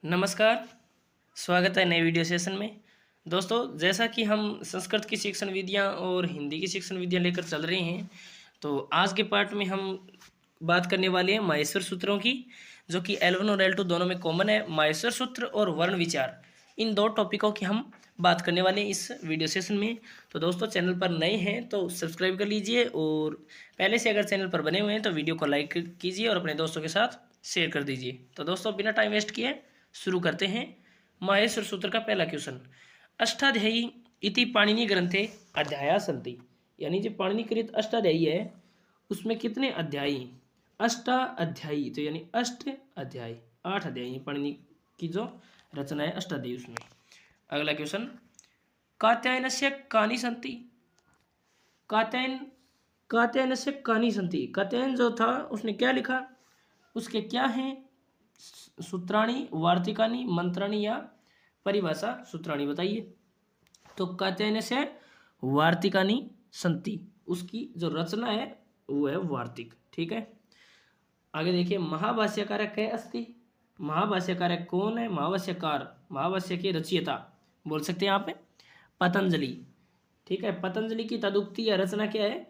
नमस्कार। स्वागत है नए वीडियो सेशन में। दोस्तों, जैसा कि हम संस्कृत की शिक्षण विधियाँ और हिंदी की शिक्षण विधियाँ लेकर चल रहे हैं, तो आज के पार्ट में हम बात करने वाले हैं माहेश्वर सूत्रों की, जो कि L1 और L2 दोनों में कॉमन है। माहेश्वर सूत्र और वर्ण विचार, इन दो टॉपिकों की हम बात करने वाले हैं इस वीडियो सेशन में। तो दोस्तों, चैनल पर नए हैं तो सब्सक्राइब कर लीजिए, और पहले से अगर चैनल पर बने हुए हैं तो वीडियो को लाइक कीजिए और अपने दोस्तों के साथ शेयर कर दीजिए। तो दोस्तों, बिना टाइम वेस्ट किए शुरू करते हैं। माहेश्वर सूत्र का पहला क्वेश्चन, अष्टाध्यायी इति पाणिनि ग्रंथे अध्याया सन्ति, यानी जो पाणिनि कृत अष्टाध्यायी है उसमें कितने अध्यायी? अष्टा अध्यायी, तो यानी अष्ट अध्याय, 8 अध्याय पाणिनि की जो रचना है अष्टाध्यायी उसमें। अगला क्वेश्चन, कात्यायनस्य कानि सन्ति? कात्यायनस्य कानि सन्ति, कात्यायन जो था उसने क्या लिखा, उसके क्या हैं सूत्राणी, वार्तिकानी, मंत्राणी या परिभाषा सूत्राणी? बताइए। तो कात्यायनस्य वार्तिकानी सन्ति, उसकी जो रचना है वो है वार्तिक। ठीक है, आगे देखिए, महाभाष्यकारक है अस्ति। महाभाष्यकारक कौन है? महाभाष्य के रचयिता बोल सकते हैं आप पतंजलि। ठीक है, पतंजलि की तदुक्ति या रचना क्या है?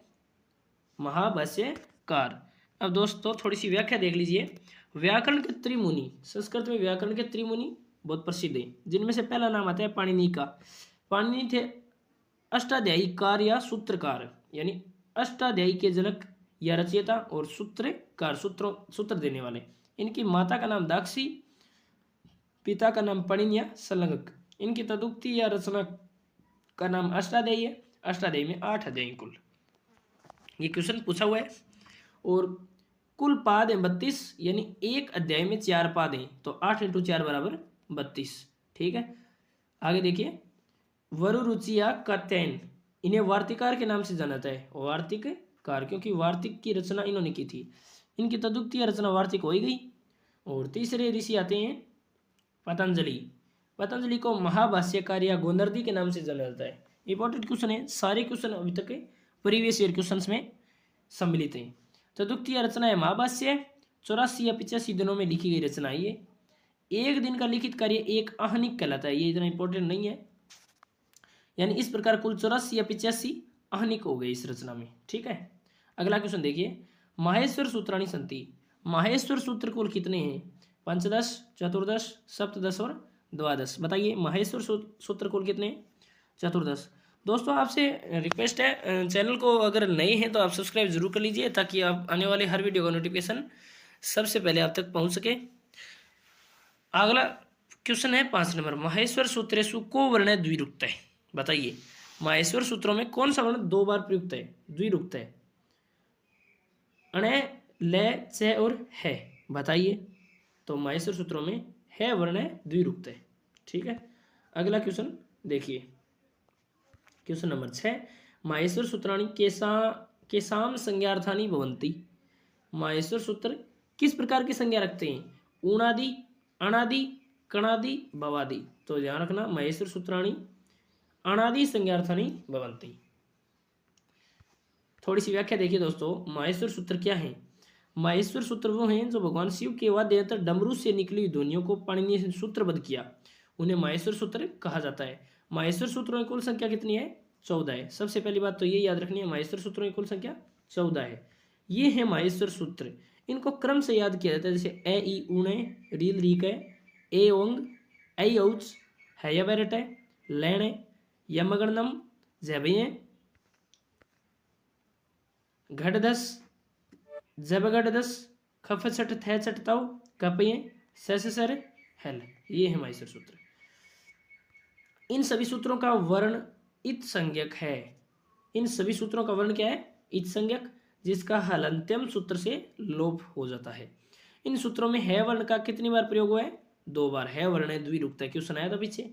महाभाष्यकार। अब दोस्तों, थोड़ी सी व्याख्या देख लीजिए। व्याकरण के त्रिमुनि, संस्कृत में व्याकरण के त्रिमुनि बहुत प्रसिद्ध हैं, जिनमें से पहला नाम आता है पाणिनि का। पाणिनि थे अष्टाध्यायीकार या सूत्रकार, यानी अष्टाध्यायी के जनक या रचयिता, और सूत्रकार, सूत्र देने वाले। इनकी माता का नाम दाक्षी, पिता का नाम पणिन या संलग्नक। इनकी तदुक्ति या रचना का नाम अष्टाध्यायी है। अष्टाध्यायी में 8 अध्याय कुल। ये क्वेश्चन पूछा हुआ है। और कुल पाद है 32, यानी एक अध्याय में 4 पाद हैं, तो 8 × 4 = 32। ठीक है, आगे देखिए, वरुरुचि या कात्यायन, इन्हें वार्तिकार के नाम से जाना जाता है। वार्तिककार, क्योंकि वार्तिक की रचना इन्होंने की थी। इनकी तदुक्ति रचना वार्तिक हो ही गई। और तीसरे ऋषि आते हैं पतंजलि। पतंजलि को महाभाष्यकार या गोंदर्दी के नाम से जाना जाता है। इंपॉर्टेंट क्वेश्चन है, सारे क्वेश्चन अभी तक प्रीवियस ईयर क्वेश्चन में सम्मिलित हैं। तदुक्तीय रचना है महाभाष्य, 84 या 85 दिनों में लिखी गई रचना है। ये एक दिन का लिखित कार्य एक आहनिक कहलाता है। ये इतना इंपॉर्टेंट नहीं है, यानी इस प्रकार कुल 84 या 85 आहनिक हो गए इस रचना में। ठीक है, अगला क्वेश्चन देखिए, माहेश्वर सूत्राणी सन्ति। माहेश्वर सूत्र कुल कितने हैं? पंचदश, चतुर्दश, सप्तदश और द्वादश। बताइए, माहेश्वर सूत्र कुल कितने हैं? चतुर्दश। दोस्तों, आपसे रिक्वेस्ट है, चैनल को अगर नए हैं तो आप सब्सक्राइब जरूर कर लीजिए, ताकि आप आने वाले हर वीडियो का नोटिफिकेशन सबसे पहले आप तक पहुंच सके। अगला क्वेश्चन है 5 नंबर, माहेश्वर सूत्रेषु को वर्ण द्विरुक्त है? बताइए, माहेश्वर सूत्रों में कौन सा वर्ण 2 बार प्रयुक्त है, द्विरुक्त है? अणे, ले, च और है। बताइए। तो माहेश्वर सूत्रों में है वर्ण द्विरुक्त है। ठीक है, अगला क्वेश्चन देखिए, क्वेश्चन नंबर 6, माहेश्वर सूत्राणी केसाम संज्ञार्थानि भवन्ति। माहेश्वर सूत्र किस प्रकार की संज्ञा रखते हैं? ऊणादि, अणादि, कणादि, भवादि। तो ध्यान रखना, माहेश्वर सूत्राणी अणादि संज्ञार्थानि भवन्ति। थोड़ी सी व्याख्या देखिए दोस्तों, माहेश्वर सूत्र क्या है? माहेश्वर सूत्र वो हैं जो भगवान शिव के वाद्य यंत्र डमरू से निकली ध्वनियों को पाणिनि ने सूत्रबद्ध किया, उन्हें माहेश्वर सूत्र कहा जाता है। माहेश्वर सूत्रों की कुल संख्या कितनी है? 14 है। सबसे पहली बात तो ये याद रखनी है, माहेश्वर सूत्रों की कुल संख्या 14 है। ये है माहेश्वर सूत्र। इनको क्रम से याद किया जाता है, जैसे ए ई ऊणे, रील रीक है, ए ओंग, ऐ औच, है बैरट है, लैण, यमगणनम, जैबे, घटदस, जबगढ़ 10, खफ छठ थे छठ तव, कपिए, सर हेल। ये है माहेश्वर सूत्र। इन सभी सूत्रों का वर्ण इत संज्ञक है। इन सभी सूत्रों का वर्ण क्या है? इत संज्ञक, जिसका हलंत्यम सूत्र से लोप हो जाता है। इन सूत्रों में है वर्ण का कितनी बार प्रयोग हुआ है? 2 बार। है वर्ण द्विरुक्त है, क्यों सुनाया था पीछे।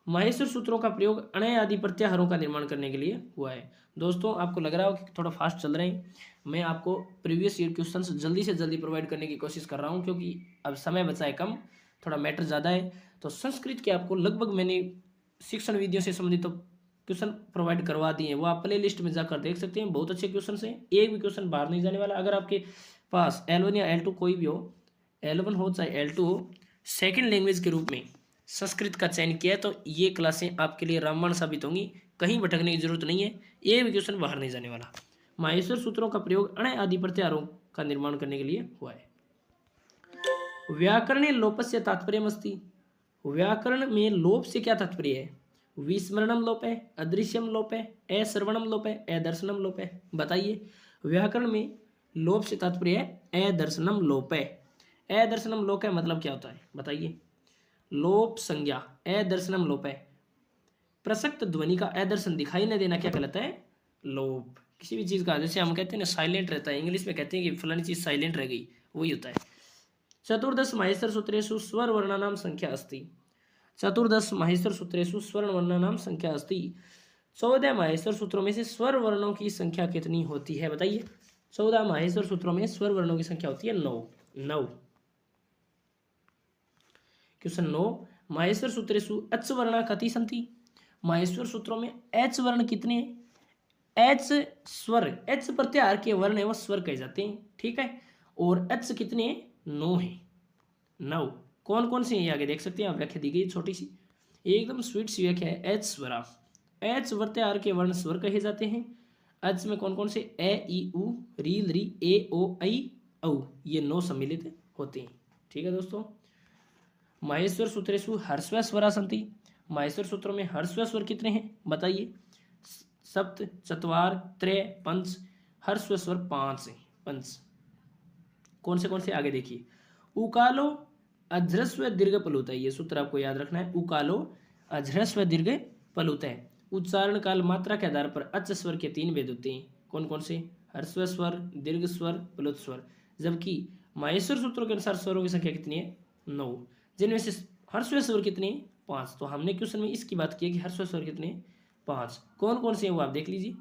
माहेश्वर सूत्रों का प्रयोग अणय आदि प्रत्याहारों का निर्माण करने के लिए हुआ है। दोस्तों, आपको लग रहा हो कि थोड़ा फास्ट चल रहे हैं, मैं आपको प्रीवियस ईयर क्वेश्चंस जल्दी से जल्दी प्रोवाइड करने की कोशिश कर रहा हूं, क्योंकि अब समय बचा है कम, थोड़ा मैटर ज़्यादा है। तो संस्कृत के आपको लगभग मैंने शिक्षण विधियों से संबंधित तो क्वेश्चन प्रोवाइड करवा दिए हैं, वो आप प्ले लिस्ट में जाकर देख सकते हैं। बहुत अच्छे क्वेश्चन हैं, एक भी क्वेश्चन बाहर नहीं जाने वाला। अगर आपके पास L1 या L2 कोई भी हो, L1 हो चाहे L2 हो, सेकंड लैंग्वेज के रूप में संस्कृत का चयन किया है, तो ये क्लासें आपके लिए रामबाण साबित होंगी, कहीं भटकने की जरूरत नहीं है, ये भी क्वेश्चन बाहर नहीं जाने वाला। माहेश्वर सूत्रों का प्रयोग अण आदि प्रत्याहारों का निर्माण करने के लिए हुआ है। व्याकरण लोपस्य तात्पर्यमस्ति, व्याकरण में लोप से क्या तात्पर्य है? विस्मरणम लोप है, अदृश्यम लोप है, अश्रवणम लोप है, अदर्शनम लोप है। बताइए, व्याकरण में लोप से तात्पर्य है अदर्शनम लोप है। अदर्शनम लोप है मतलब क्या होता है बताइए? लोप संज्ञा अदर्शनम लोप है, प्रसक्त ध्वनि का अदर्शन दिखाई न देना क्या कहलाता है? लोप। किसी भी चीज का, जैसे हम कहते हैं ना साइलेंट रहता है, इंग्लिश में कहते हैं कि फलानी चीज साइलेंट रह गई, वही होता है। चतुर्दश माहेश्वर सूत्रेषु स्वर वर्णानाम संख्या अस्ति, चतुर्दश माहेश्वर सूत्रेषु स्वर वर्णानाम संख्या अस्ति, 14 माहेश्वर सूत्रों में से स्वर वर्णों की संख्या कितनी होती है बताइए? 14 माहेश्वर सूत्रों में स्वर वर्णों की संख्या होती है 9। क्वेश्चन 9, माहेश्वर सूत्रेषु अच वर्णा कति सन्ति, माहेश्वर सूत्रों में एच वर्ण कितने? एच स्वर, एच प्रत्याहार के वर्ण है वो स्वर कहे जाते हैं, ठीक है। और एच कितने? 9 है, 9। कौन कौन से हैं आगे देख सकते हैं आप, व्याख्या दी गई छोटी सी, एकदम स्वीट सी व्याख्या है। एच स्वरा, एच प्रत्याहार के वर्ण स्वर कहे जाते हैं। एच में कौन कौन से? ए ई उ री री ए ओ आई औ, ये 9 सम्मिलित होते हैं, ठीक है दोस्तों। माहेश्वर सूत्रेषु हर्स्व स्वरा सन्ति, माहेश्वर सूत्रों में हर्स्व स्वर कितने हैं बताइए? सप्त, चत्वार, त्रय, पंच, हर्स्व स्वर 5 है, पंच। कौन से आगे देखिए, उकालो अझ्रस्व दीर्घ प्लुत है, ये सूत्र आपको याद रखना है। उकालो अझ्रस्व दीर्घ प्लुत है। उच्चारण काल मात्रा के आधार पर अच स्वर के 3 भेद होते हैं, कौन कौन से? हर्स्व स्वर, दीर्घ स्वर, प्लुत स्वर। जबकि माहेश्वर सूत्रों के अनुसार स्वरों की संख्या कितनी है? 9, जिनमें से हर्स्व स्वर कितने? 5। तो हमने क्वेश्चन में इसकी बात की है कि हर्स्व स्वर कितने? 5। कौन कौन से हैं वो आप देख लीजिए,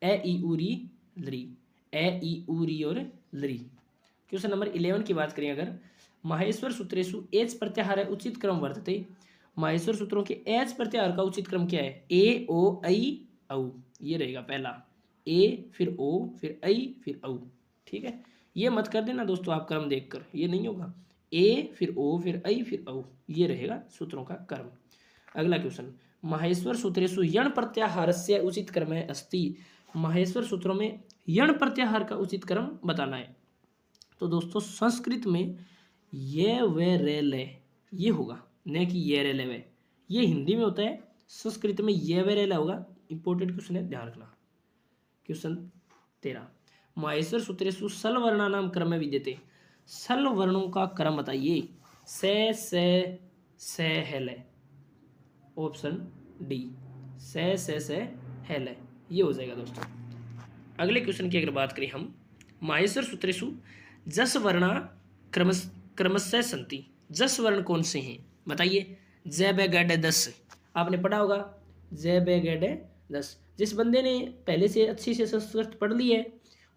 ए ई उ री लरी, ए ई उ री और लरी। क्वेश्चन नंबर 11 की बात करें अगर, माहेश्वर सूत्रेषु एच प्रत्याहार उचित क्रम वर्तते, माहेश्वर सूत्रों के एच प्रत्याहार का उचित क्रम क्या है? ए ओ आई औ, ये रहेगा पहला, ए फिर ओ फिर आई फिर औ, ठीक है। ये मत कर देना दोस्तों आप क्रम देखकर, ये नहीं होगा, ए फिर ओ फिर आई फिर औ, ये रहेगा सूत्रों का क्रम। अगला क्वेश्चन, माहेश्वर सूत्रेषु यण प्रत्याहारस्य उचित क्रम है अस्ति, माहेश्वर सूत्रों में यण प्रत्याहार का उचित क्रम बताना है। तो दोस्तों संस्कृत में ये वे रे ले ये होगा, न कि ये रे ले वे, ये हिंदी में होता है, संस्कृत में ये वे रे ले होगा। इंपॉर्टेंट क्वेश्चन है, ध्यान रखना। क्वेश्चन 13, माहेश्वर सूत्रेषु सल वर्णानाम क्रम विद्यते, सल वर्णों का क्रम बताइए? से हेले, ऑप्शन डी, से हेले, ये हो जाएगा दोस्तों। अगले क्वेश्चन की अगर बात करें हम, माहेश्वर सूत्रेषु जस वर्णा क्रमशः सन्ति, जस वर्ण कौन से हैं बताइए? ज बे गड 10, आपने पढ़ा होगा, ज बे गड 10। जिस बंदे ने पहले से अच्छी से संस्कृत पढ़ ली है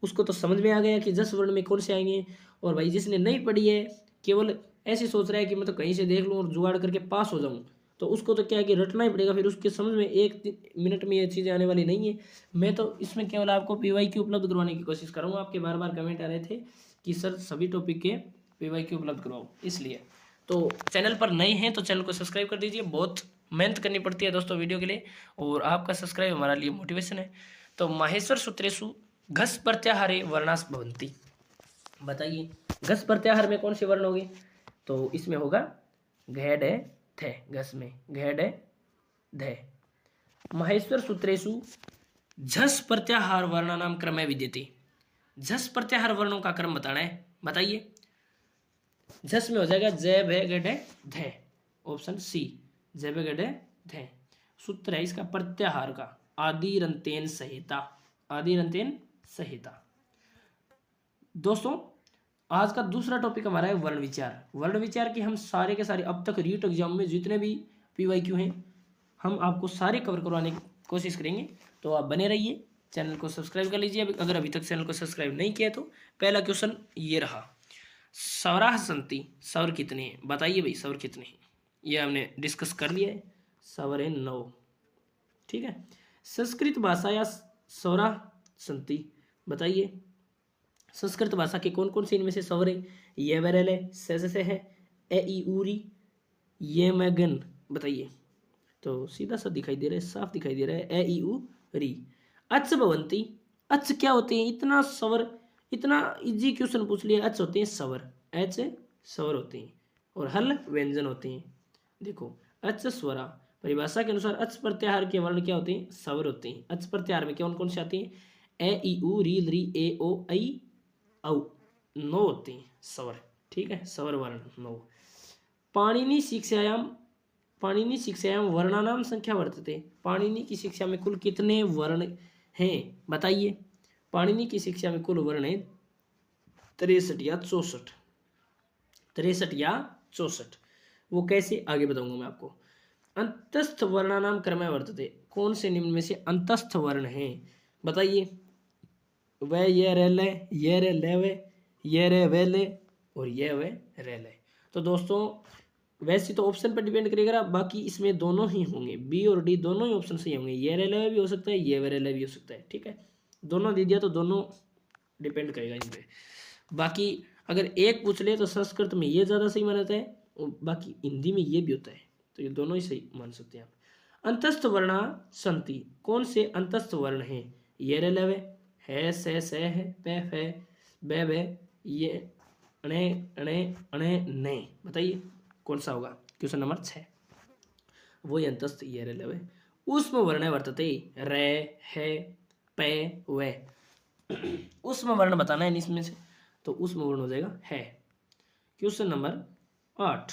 उसको तो समझ में आ गया कि जस वर्ण में कौन से आएंगे, और भाई जिसने नहीं पढ़ी है, केवल ऐसे सोच रहा है कि मैं तो कहीं से देख लूँ और जुगाड़ करके पास हो जाऊँ, तो उसको तो क्या है कि रटना ही पड़ेगा, फिर उसके समझ में 1 मिनट में ये चीज़ें आने वाली नहीं है। मैं तो इसमें केवल आपको PYQ उपलब्ध करवाने की कोशिश करूँगा। आपके बार बार कमेंट आ रहे थे कि सर सभी टॉपिक के PYQ उपलब्ध करवाओ, इसलिए तो चैनल पर नए हैं तो चैनल को सब्सक्राइब कर दीजिए। बहुत मेहनत करनी पड़ती है दोस्तों वीडियो के लिए, और आपका सब्सक्राइब हमारे लिए मोटिवेशन है। तो माहेश्वर सूत्रेषु घस प्रत्याहारे वर्णास भवन्ति, बताइए घस प्रत्याहार में कौन से वर्ण होंगे? तो इसमें होगा घ ढ थ, घस में घ ढ ध। माहेश्वर सूत्रेषु झस प्रत्याहार वर्णानाम क्रम विद्यते, झस प्रत्याहार वर्णों का क्रम बताना है, बताइए? झस में हो जाएगा ज भ ग ढ ध, ऑप्शन सी, ज भ ग ढ ध। सूत्र है इसका प्रत्याहार का, आदिरंतेन संहिता, आदिरंतेन संहिता। दोस्तों आज का दूसरा टॉपिक हमारा है वर्ण विचार। वर्ण विचार की हम सारे के सारे अब तक रीट एग्जाम में जितने भी PYQ हैं हम आपको सारे कवर करवाने की कोशिश करेंगे, तो आप बने रहिए। चैनल को सब्सक्राइब कर लीजिए अगर अभी तक चैनल को सब्सक्राइब नहीं किया तो। पहला क्वेश्चन ये रहा, स्वराः सन्ति, स्वर कितने हैं बताइए भाई, स्वर कितने हैं? ये हमने डिस्कस कर लिया है, स्वर है 9, ठीक है। संस्कृत भाषा या स्वराः सन्ति, बताइए संस्कृत भाषा के कौन कौन से इनमें से स्वर है? ये वरेले से है, ए ई ऊरी, ये मैगन, बताइए। तो सीधा सा दिखाई दे रहा है, साफ दिखाई दे रहा है, ए ई ऊ री। अच भवंती, अच क्या होते हैं? इतना स्वर, इतना इजी क्वेश्चन पूछ लिया। अच होते हैं स्वर, एच स्वर होते हैं, और हल व्यंजन होते हैं। देखो अच स्वरा, परिभाषा के अनुसार अच प्रत्याहार के वर्ण क्या होते हैं? स्वर होते हैं। अच प्रत्याहार में कौन कौन से आते हैं? ए ई ऊ री री ए ओ ऐ औ, 9 होते हैं स्वर, ठीक है, स्वर वर्ण 9। पाणिनि शिक्षायाम वर्णानाम संख्या वर्तते। पाणिनि की शिक्षा में कुल कितने वर्ण हैं? बताइए। पाणिनि की शिक्षा में कुल वर्ण है 63 या 64, 63 या 64। वो कैसे, आगे बताऊंगा मैं आपको। अंतस्थ वर्णानाम क्रमः वर्तते। कौन से निम्न में से अंतस्थ वर्ण हैं? बताइए। वह, ये रेले, ये रे लेवे, ये रे वेले, और ये वे रेले। तो दोस्तों वैसे तो ऑप्शन पर डिपेंड करेगा, बाकी इसमें दोनों ही होंगे, बी और डी दोनों ही ऑप्शन सही होंगे। ये रेले भी हो सकता है, ये वे रेले भी हो सकता है, ठीक है। दोनों दे दिया तो दोनों डिपेंड करेगा इन पे। बाकी अगर एक पूछ ले तो संस्कृत में ये ज़्यादा सही माना जाता है, और बाकी हिंदी में ये भी होता है, तो ये दोनों ही सही मान सकते हैं आप। अंतस्थ वर्णा संति। कौन से अंतस्थ वर्ण हैं? ये रे लेवे, है, से है, पे फे, बे, ये, अणे अणे अणे ने, बताइए कौन सा होगा? Question number 6। वही अंतस्थ ये रे लेवे। उष्म वर्ण वर्तते, रे, है, पे, वे। उष्म वर्ण बताना है इसमें से, तो उष्म वर्ण हो जाएगा है। Question number 8।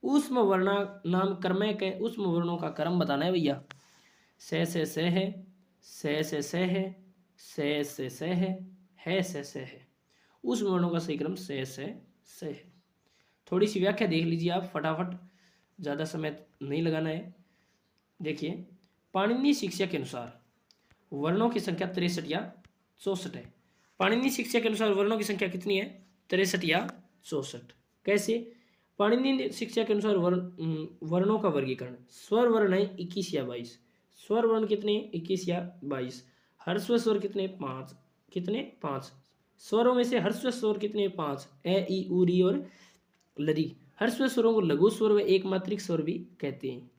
उष्म वर्णा नाम क्रमय के उष्म वर्णों का क्रम बताना है भैया। से है, से है, से है, से है। उष्म वर्णों का सही क्रम से है। थोड़ी सी व्याख्या देख लीजिए आप फटाफट, ज़्यादा समय नहीं लगाना है। देखिए, पाणिनि शिक्षा के अनुसार वर्णों की संख्या 63 या 64 है। पाणिनि शिक्षा के अनुसार वर्णों की संख्या कितनी है? 63 या 64। कैसे? पाणिनि शिक्षा के अनुसार वर्णों का वर्गीकरण। स्वर वर्ण है 21 या 22। स्वर वर्ण कितने? 21 या 22। ह्रस्व स्वर कितने? 5। कितने? 5। स्वरों में से ह्रस्व स्वर कितने? 5। ए ई उ री और लरी। ह्रस्व स्वरों को लघु स्वर व एक मात्रिक स्वर भी कहते हैं,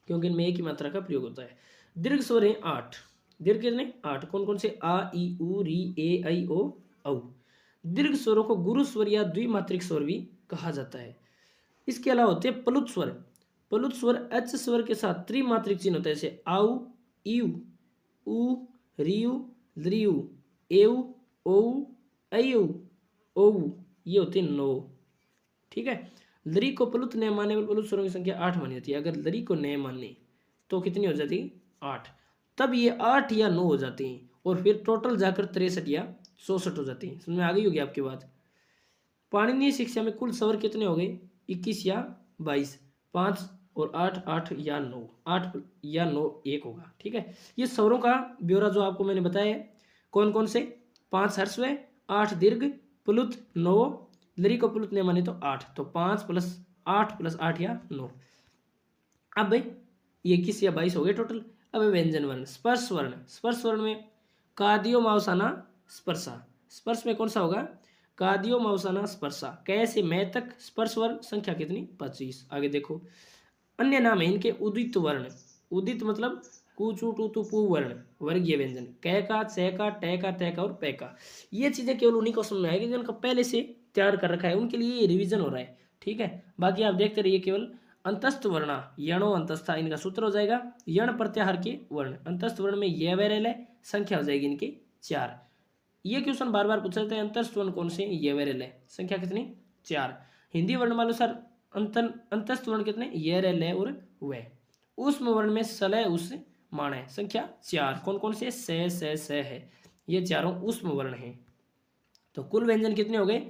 क्योंकि इनमें एक ही मात्रा का प्रयोग होता है। दीर्घ स्वर है 8। दीर्घ कितने? 8। कौन कौन से? आ ई उ री ए ऐ ओ औ। दीर्घ स्वरों को गुरु स्वर या द्विमात्रिक स्वर भी कहा जाता है। इसके अलावा होते हैं प्लुत स्वर। प्लुत स्वर एच स्वर के साथ त्रिमात्रिक चिन्ह होता है, जैसे आउ, इउ, उ, रियु, द्रियु, एउ, ओउ, ऐउ, ओउ। ये होते हैं 9, ठीक है। लरी को प्लुत न मानने पर प्लुत स्वरों की संख्या 8 मानी जाती है। अगर लरी को न मानने तो कितनी हो जाती है? 8। तब ये 8 या 9 हो जाते हैं, और फिर टोटल जाकर 63 या 64 हो जाते हैं। समझ में आ गई होगी आपकी बात। पाणिनीय शिक्षा में कुल स्वर कितने हो गए? 21 या 22। 5 और 8, 8 या 9, 8 या 9 एक होगा, ठीक है। ये स्वरों का ब्यौरा जो आपको मैंने बताया है, कौन कौन से? 5 ह्रस्व, 8 दीर्घ, प्लुत 9, लरी को प्लुत नहीं माने तो 8। तो 5 + 8 + 8 या 9। अब भाई ये 21 या 22 हो गए टोटल। अब व्यंजन वर्ण। स्पर्श वर्ण। स्पर्श वर्ण में कादियो मावसाना स्पर्शा। स्पर्श में कौन सा होगा? कादियो मावसाना स्पर्शा। कै से मैं तक स्पर्श वर्ण संख्या कितनी? 25। आगे देखो, अन्य नाम है इनके उदित वर्ण। उदित मतलब कु चु टू तु पु वर्ण, वर्गीय व्यंजन। कै का, चे का, टे का, ते का और पे का। ये चीजें केवल उन्हीं को समझ में आएगी जिनका पहले से तैयार कर रखा है, उनके लिए ये रिवीजन हो रहा है, ठीक है। बाकी आप देखते रहिए। केवल अंतस्थ वर्णा, यणो अंतस्था, इनका सूत्र हो जाएगा यण प्रत्याहार के वर्ण। अंतस्थ वर्ण में ये वे रेले, संख्या हो जाएगी इनकी 4। ये क्वेश्चन बार बार पूछा जाता है, अंतस्थ वर्ण कौन से? ये वे रेले, संख्या कितनी? 4। हिंदी वर्ण वालों सर अंतस्थ वर्ण कितने? ये रेले और वे। उष्म वर्ण में सलय उस माण है, संख्या 4। कौन कौन से? से है, ये चारों उष्म वर्ण हैं। तो कुल व्यंजन कितने हो गए?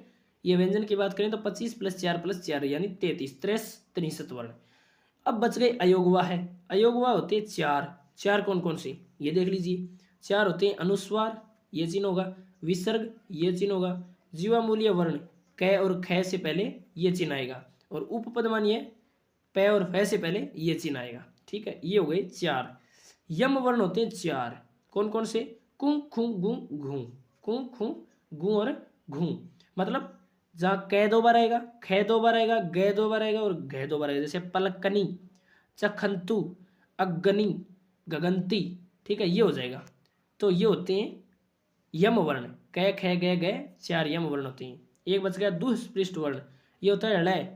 ये व्यंजन की बात करें तो 25 + 4 + 4 यानी 33, 63 वर्ण। अब बच गए अयोगवा है। अयोगवा होते हैं 4। 4 कौन कौन से? ये देख लीजिए। 4 होते हैं अनुस्वार, ये चिन्ह होगा। विसर्ग, ये चिन्ह होगा। जीवामूल्य वर्ण कै और ख से पहले ये चिन्ह आएगा, और उपपद मानिए पै और फै से पहले ये चिन्ह आएगा, ठीक है। ये हो गए 4। यम वर्ण होते हैं 4। कौन कौन से? कुं खुं गुं घूं। कुं खुं गू और घू, मतलब जहाँ कै दो बार आएगा, खे दो बार आएगा, गे दो बार आएगा और घे दो बार आएगा। जैसे पलकनी, चखंतु, अग्गनी, गगंती, ठीक है, ये हो जाएगा। तो ये होते हैं यम वर्ण, कै खे गे गे, 4 यम वर्ण होते हैं। एक बच गया दुष्पृष्ठ वर्ण, ये होता है ळ।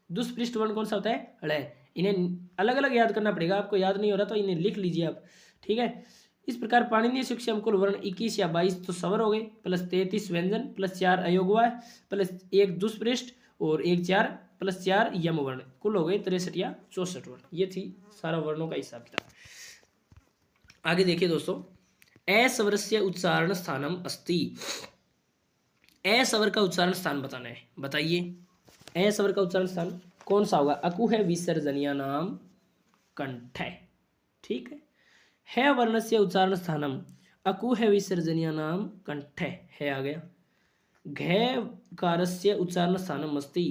दुष्पृष्ठ वर्ण कौन सा होता है? ळ। इन्हें अलग अलग याद करना पड़ेगा, आपको याद नहीं हो रहा तो इन्हें लिख लीजिए आप, ठीक है। इस प्रकार पाणिनीय शिक्षा में कुल वर्ण 21 या 22 तो सवर हो गए, प्लस 33 व्यंजन, प्लस 4 अयोगवाय, प्लस 1 दुष्पृष्ठ और 1 4 प्लस 4 यम वर्ण, कुल हो गए 63 या 64 वर्ण। ये थी सारा वर्णों का हिसाब किताब। आगे देखिए दोस्तों, अस्वरस्य उच्चारण स्थानम अस्ति। अस्वर का उच्चारण स्थान बताना है, बताइए अस्वर का उच्चारण स्थान कौन सा होगा? अकु है विसर्जनीय नाम कंठ, ठीक है वर्ण से उच्चारण स्थानम अकु है विसर्जनीय नाम कंठ है आ गया। घे कारस्य उच्चारण स्थानम अस्ति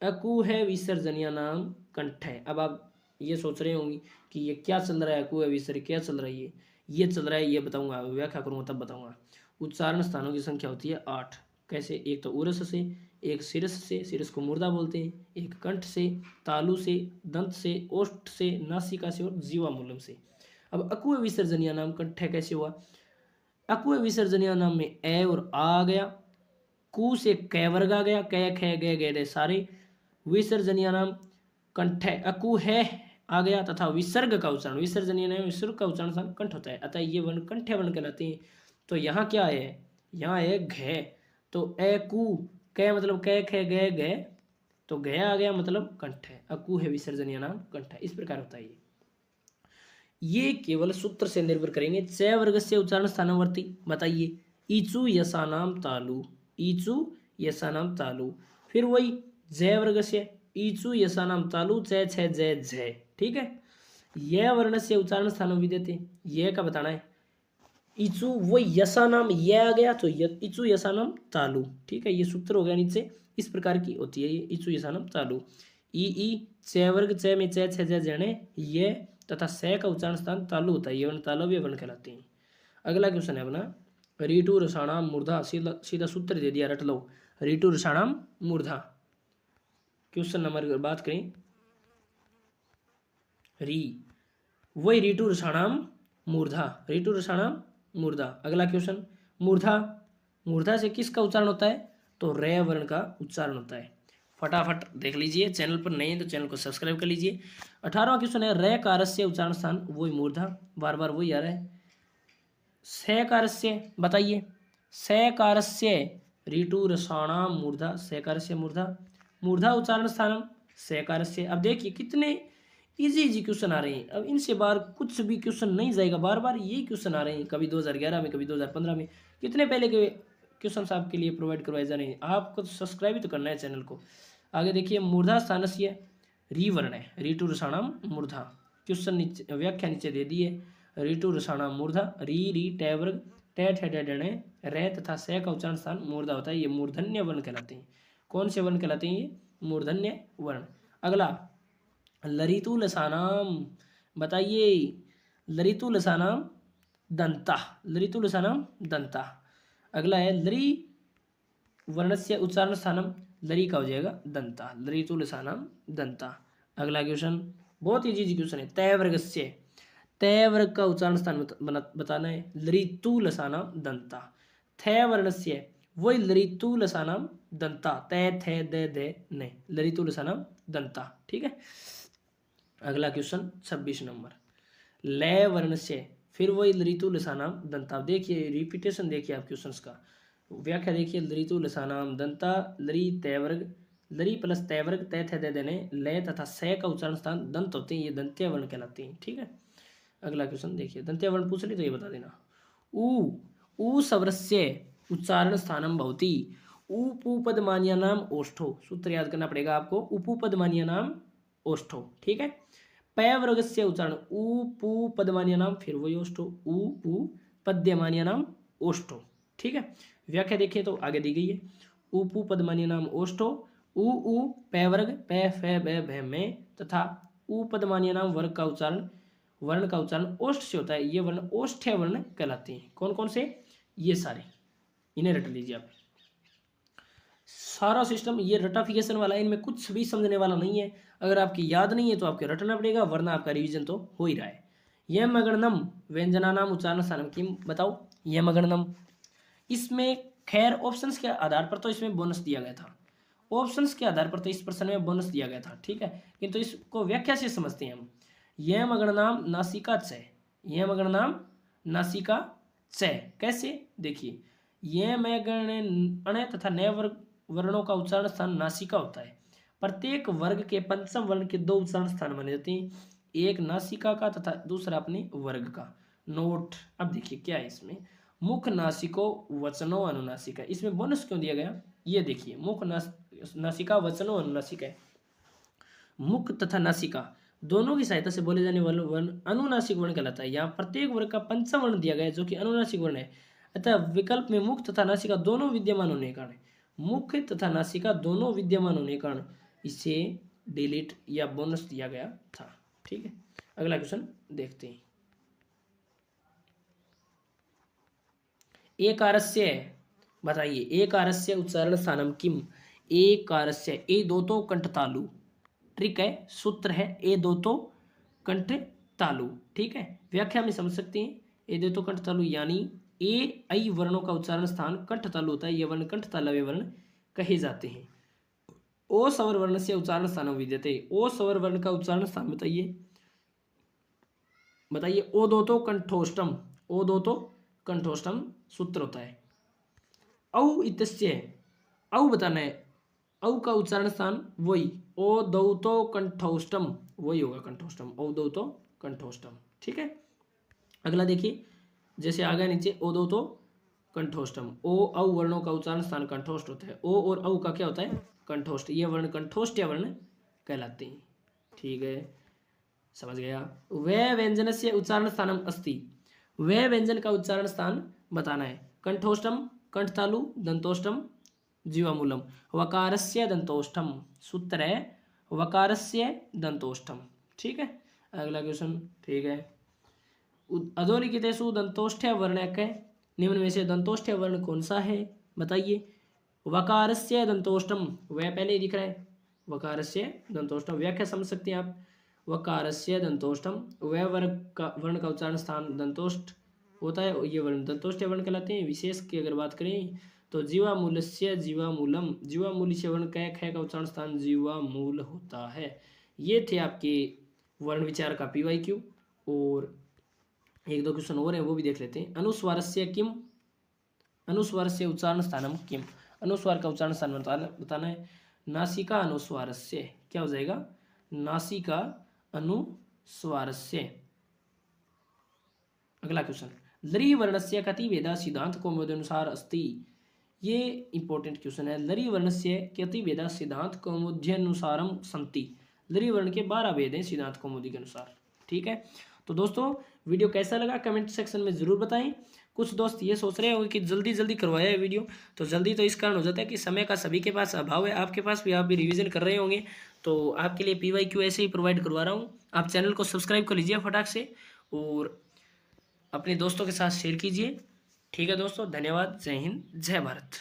अकु है विसर्जनीय नाम कंठ। अब आप ये सोच रहे होंगे कि ये क्या चल रहा है, अकु है विसर्जनीय क्या चल रहा है, ये चल रहा है, ये बताऊंगा, व्याख्या करूंगा तब बताऊंगा। उच्चारण स्थानों की संख्या होती है 8। कैसे? एक तो उरस से, एक शिरस से, शिरस को मूर्धा बोलते हैं, एक कंठ से, तालु से, दंत से, ओष्ठ से, नासिका से और जीवा मूलम से। अब अकुह विसर्जनीय नाम कंठ कैसे हुआ? अकुह विसर्जनीय नाम में ए और आ गया, कु से कै वर्ग आ गया, कै खे गे गे सारे विसर्जनीय नाम कंठ अकु है आ गया, तथा विसर्ग का उच्चारण विसर्जनीय नाम विसर्ग का उच्चारण कंठ होता है, अतः ये वर्ण कंठ वर्ण कहलाते हैं। तो यहाँ क्या है? यहाँ है घे, तो ए कु कै मतलब कै खे गे गे, तो घे आ गया मतलब कंठ है, अकु है विसर्जनीय नाम कंठ है। इस प्रकार होता है ये केवल सूत्र से निर्भर करेंगे। च वर्ग से उच्चारण स्थानावर्ती बताइए, ईचु यसानाम तालु, ईचु यसानाम तालु। फिर वही जय वर्ग से ईचु यसानाम तालु च छ जय जय, ठीक है। यह वर्ण से उच्चारण स्थान भी देते, यह का बताना है। ईचु वो यसा नाम ये आ गया तो ईचु यसा नाम तालु, ठीक है, ये सूत्र हो गया नीचे। इस प्रकार की होती है ये ईचु यसा नाम तालु। ई च वर्ग च में च छ जय जने ये तथा से का उच्चारण स्थान तालु होता है, ये वर्ण तालव्य वर्ण कहलाते हैं। अगला क्वेश्चन है अपना, रीटू रसाणाम मूर्धा, सीधा सूत्र दे दिया, रट लो। रीटू रसाणाम मूर्धा, क्वेश्चन नंबर बात करें री, वही रीटू रसाणाम मूर्धा, रीटू रसाणाम मूर्धा। अगला क्वेश्चन, मूर्धा, मूर्धा से किसका उच्चारण होता है? तो रे वर्ण का उच्चारण होता है। फटाफट देख लीजिए, चैनल पर नए हैं तो चैनल को सब्सक्राइब कर लीजिए। 18वां क्वेश्चन है, रे कारस्य उच्चारण स्थान वही मूर्धा, बार बार वही आ रहा है। से कारस्य बताइए, से कारस्य रीटू रसाणाम मूर्धा, से कारस्य मूर्धा, मूर्धा उच्चारण स्थानम से कारस्य। अब देखिए कितने इजी क्वेश्चन आ रहे हैं, अब इनसे बाहर कुछ भी क्वेश्चन नहीं जाएगा, बार बार यही क्वेश्चन आ रहे हैं, कभी 2011 में, कभी 2015 में, कितने पहले के क्वेश्चन आपके लिए प्रोवाइड करवाए जा रहे हैं। आपको तो सब्सक्राइब ही तो करना है चैनल को। आगे देखिए, मूर्धा स्थानस्य री वर्ण है, रीटू रसाणाम मूर्धा। क्वेश्चन नीचे व्याख्या नीचे दे दी है, रीटू रसाणाम मूर्धा, री टे वर्ग टे ठे रे तथा से का उच्चारण स्थान मूर्धा होता है, ये मूर्धन्य वर्ण कहलाते हैं। कौन से वर्ण कहलाते हैं? ये मूर्धन्य वर्ण। अगला, लरितु लसानाम बताइए, लरितु लसानाम दंता, लरितु लसानाम दंता। अगला है लरी वर्णस्य उच्चारण स्थानम, लरी का हो जाएगा दंता, लरितु लसानाम दंता। अगला क्वेश्चन बहुत इजी क्वेश्चन है, तय वर्ग से, तय वर्ग का उच्चारण स्थान बताना है, लरितु लसानाम दंता। थे वर्ण से वही लरितु लसानाम दंता, तय थे दे ने, लरितु लसानाम दंता, ठीक है। अगला क्वेश्चन 26 नंबर, लय वर्ण से फिर वही लरितु लसानाम दंता। देखिए रिपीटेशन देखिए आप क्वेश्चंस का, व्याख्या देखिए, लरितु लसानाम दंता, लरी तय वर्ग, लरी प्लस तय वर्ग तय थे दे देने, लय तथा से का उच्चारण स्थान दंत होते हैं, ये दंत्य वर्ण कहलाते हैं, ठीक है। अगला क्वेश्चन देखिए, दंत्य वर्ण पूछ ली तो ये बता देना। ऊ सवरस्य उच्चारण स्थानम भवति, उपपदमान्य नाम ओष्ठो, सूत्र याद करना पड़ेगा आपको, उपपदमान्य नाम ओष्ठो, ठीक है। पय वर्ग से उच्चारण उपु पदमान्य नाम, फिर वही ओष्ठो, उपु पद्यमान्य नाम ओष्ठो, ठीक है। व्याख्या देखिए तो आगे दी गई है, उपु पदमान्य नाम ओष्ठो, उ पय वर्ग पै फै बै भै में तथा उपदमान्य नाम वर्ग का उच्चारण, वर्ण का उच्चारण ओष्ठ से होता है, ये वर्ण ओष्ठ्य वर्ण कहलाते हैं। कौन कौन से? ये सारे, इन्हें रट लीजिए आप। सारा सिस्टम ये रटाफिकेशन वाला है, इनमें कुछ भी समझने वाला नहीं है। अगर आपकी याद नहीं है तो आपको रटना पड़ेगा, वरना आपका रिवीजन तो हो ही रहा है। यम अगणनम व्यंजनानाम उच्चारण स्थानम किम, बताओ यम अगणनम। इसमें खैर ऑप्शंस के आधार पर तो इसमें बोनस दिया गया था, ऑप्शंस के आधार पर तो इस प्रश्न में बोनस दिया गया था, ठीक है। किंतु इसको व्याख्या से समझते हैं हम। यम अगणनाम नासिका च, यम अगणनाम नासिका च, कैसे देखिए, यम अण तथा नए वर्णों का उच्चारण स्थान नासिका होता है। प्रत्येक वर्ग के पंचम वर्ण के दो उच्चारण स्थान माने जाते हैं, एक नासिका का तथा दूसरा अपने वर्ग का। नोट, अब देखिए क्या है इसमें, मुख नासिको वचनो अनुनासिका, इसमें बोनस क्यों दिया गया, ये देखिए, मुख नासिका वचनो अनुनासिका है। मुख तथा नासिका दोनों की सहायता से बोले जाने वाला वर्ण अनुनासिक वर्ण कहलाता है। यहाँ प्रत्येक वर्ग का पंचम वर्ण दिया गया है जो कि अनुनासिक वर्ण है, अतः विकल्प में मुख तथा नासिका दोनों विद्यमान होने के कारण, मुख तथा नासिका दोनों विद्यमान होने के कारण इसे डिलीट या बोनस दिया गया था, ठीक है। अगला क्वेश्चन देखते हैं। एकारस्य, बताइए एकारस्य उच्चारण स्थानम किम, एकारस्य, ए दो तो कंठ तालु, ट्रिक है, सूत्र है, ए दो तो कंठ तालु, ठीक है। व्याख्या में समझ सकते हैं, ए दो तो कंठ तालु यानी ए ऐ वर्णों का उच्चारण स्थान कंठ तालु होता है, ये वर्ण कंठ तालव्य वर्ण कहे जाते हैं। ओ स्वर वर्ण से उच्चारण स्थान विद्यते, ओ स्वर वर्ण का उच्चारण स्थान बताइए, बताइए ओ दो तो कंठोष्टम, ओ दो तो कंठोष्टम सूत्र होता है। औ इत्यस्य, औ बताना है, औ का उच्चारण स्थान वही, ओ दौ तो कंठोष्टम, वही होगा कंठोष्टम, ओ दौ तो कंठोष्टम, ठीक है। अगला देखिए, जैसे आ गया नीचे, ओ दो तो कंठोष्टम, ओ औ वर्णों का उच्चारण स्थान कंठोष्ट होता है, ओ और औ का क्या होता है कंठोष्ट, ये वर्ण कंठोष्ट या वर्ण कहलाते हैं, ठीक है, समझ गया। वह व्यंजन से उच्चारण स्थानम अस्ति, वह व्यंजन का उच्चारण स्थान बताना है, कंठोष्टम कंठतालु दंतोष्टम जीवामूलम, वकारस्य दंतोष्टम, सूत्र है वकारस्य दंतोष्टम, ठीक है। अगला क्वेश्चन, ठीक है। अधोलिखितेषु दंतोष्ठ्य वर्णक, निम्न में से दंतोष्ठ्य वर्ण कौन सा है, बताइए। वकारस्य दंतोष्टम, वह पहले ही दिख रहा है, वकारस्य दंतोष्टम, व्याख्या समझ सकते हैं आप। वकारस्य दंतोष्टम, वह वर्ण का उच्चारण स्थान दंतोष्ठ होता है, ये वर्ण दंतोष्ठ्य वर्ण कहलाते हैं। विशेष की अगर बात करें तो जीवामूलस्य जीवामूलम, जीवामूली से वर्ण कै ख का उच्चारण स्थान जीवामूल होता है। ये थे आपके वर्ण विचार का PYQ, और एक दो क्वेश्चन और है वो भी देख लेते हैं। अनुस्वारस्य किम, अनुस्वारस्य उच्चारण स्थानम किम, अनुस्वार का उच्चारण स्थान बताना है, नासिका अनुस्वारस्य, क्या हो जाएगा, नासिका अनुस्वारस्य। अगला क्वेश्चन, लरी वर्णस्य कति भेदा सिद्धांत कौमुद्यानुसार अस्ति, ये इंपॉर्टेंट क्वेश्चन है। लरी वर्णस्य कति भेदा सिद्धांत कौमुद्यानुसारम संति, लरी वर्ण के 12 भेद हैं सिद्धांत कौमुदी के अनुसार, ठीक है। तो दोस्तों वीडियो कैसा लगा कमेंट सेक्शन में जरूर बताएं। कुछ दोस्त ये सोच रहे होंगे कि जल्दी जल्दी करवाया है वीडियो, तो जल्दी तो इस कारण हो जाता है कि समय का सभी के पास अभाव है, आपके पास भी, आप भी रिवीजन कर रहे होंगे, तो आपके लिए PYQ ऐसे ही प्रोवाइड करवा रहा हूँ। आप चैनल को सब्सक्राइब कर लीजिए फटाक से, और अपने दोस्तों के साथ शेयर कीजिए, ठीक है दोस्तों। धन्यवाद, जय हिंद, जय भारत।